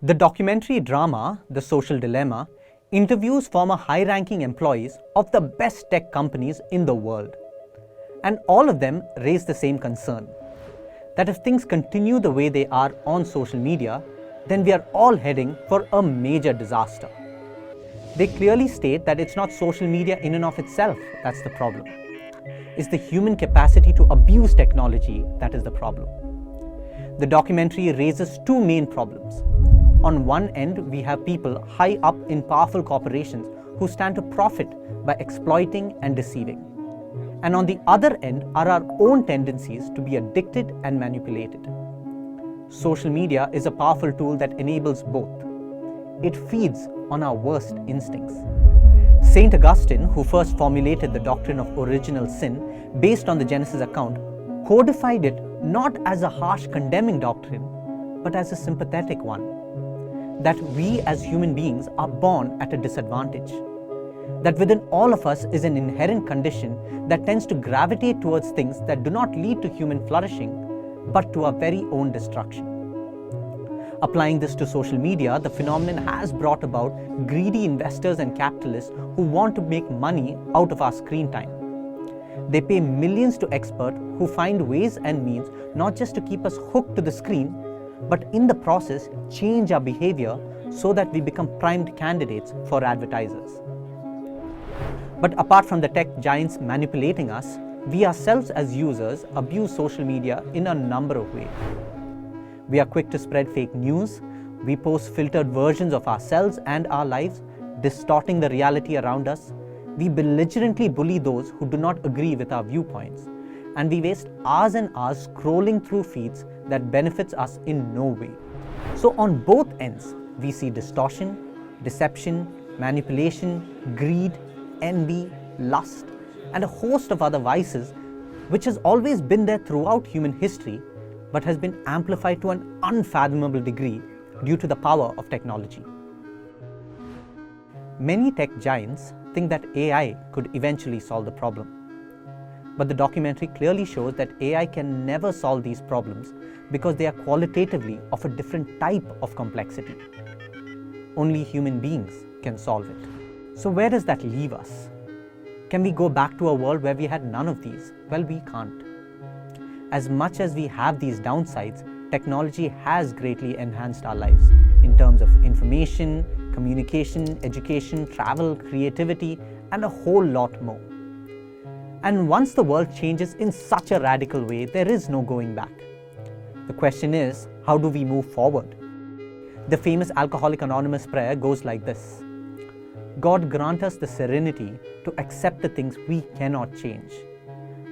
The documentary drama, The Social Dilemma, interviews former high-ranking employees of the best tech companies in the world. And all of them raise the same concern, that if things continue the way they are on social media, then we are all heading for a major disaster. They clearly state that it's not social media in and of itself that's the problem. It's the human capacity to abuse technology that is the problem. The documentary raises two main problems. On one end, we have people high up in powerful corporations who stand to profit by exploiting and deceiving. And on the other end are our own tendencies to be addicted and manipulated. Social media is a powerful tool that enables both. It feeds on our worst instincts. Saint Augustine, who first formulated the doctrine of original sin based on the Genesis account, codified it not as a harsh condemning doctrine, but as a sympathetic one. That we as human beings are born at a disadvantage. That within all of us is an inherent condition that tends to gravitate towards things that do not lead to human flourishing, but to our very own destruction. Applying this to social media, the phenomenon has brought about greedy investors and capitalists who want to make money out of our screen time. They pay millions to experts who find ways and means not just to keep us hooked to the screen, but in the process change our behavior so that we become primed candidates for advertisers. But apart from the tech giants manipulating us, we ourselves as users abuse social media in a number of ways. We are quick to spread fake news, we post filtered versions of ourselves and our lives, distorting the reality around us. We belligerently bully those who do not agree with our viewpoints, and we waste hours and hours scrolling through feeds that benefits us in no way. So on both ends, we see distortion, deception, manipulation, greed, envy, lust, and a host of other vices which has always been there throughout human history but has been amplified to an unfathomable degree due to the power of technology. Many tech giants think that AI could eventually solve the problem. But the documentary clearly shows that AI can never solve these problems because they are qualitatively of a different type of complexity. Only human beings can solve it. So where does that leave us? Can we go back to a world where we had none of these? Well, we can't. As much as we have these downsides, technology has greatly enhanced our lives in terms of information, communication, education, travel, creativity, and a whole lot more. And once the world changes in such a radical way, there is no going back. The question is, how do we move forward? The famous Alcoholics Anonymous prayer goes like this: God grant us the serenity to accept the things we cannot change,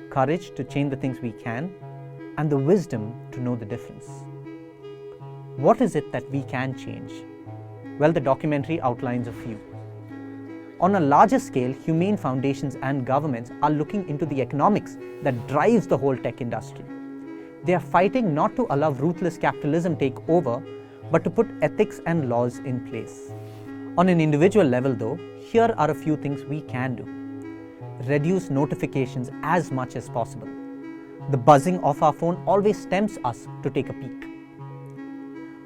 courage to change the things we can, and the wisdom to know the difference. What is it that we can change? Well, the documentary outlines a few. On a larger scale, humane foundations and governments are looking into the economics that drives the whole tech industry. They are fighting not to allow ruthless capitalism take over, but to put ethics and laws in place. On an individual level though, here are a few things we can do. Reduce notifications as much as possible. The buzzing of our phone always tempts us to take a peek.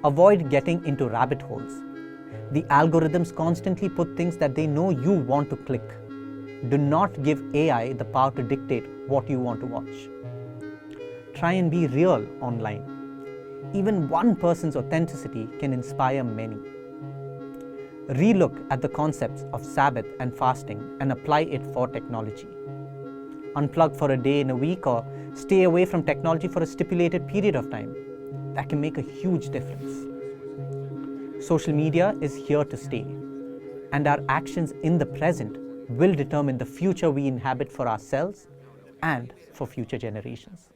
Avoid getting into rabbit holes. The algorithms constantly put things that they know you want to click. Do not give AI the power to dictate what you want to watch. Try and be real online. Even one person's authenticity can inspire many. Relook at the concepts of Sabbath and fasting and apply it for technology. Unplug for a day in a week or stay away from technology for a stipulated period of time. That can make a huge difference. Social media is here to stay, and our actions in the present will determine the future we inhabit for ourselves and for future generations.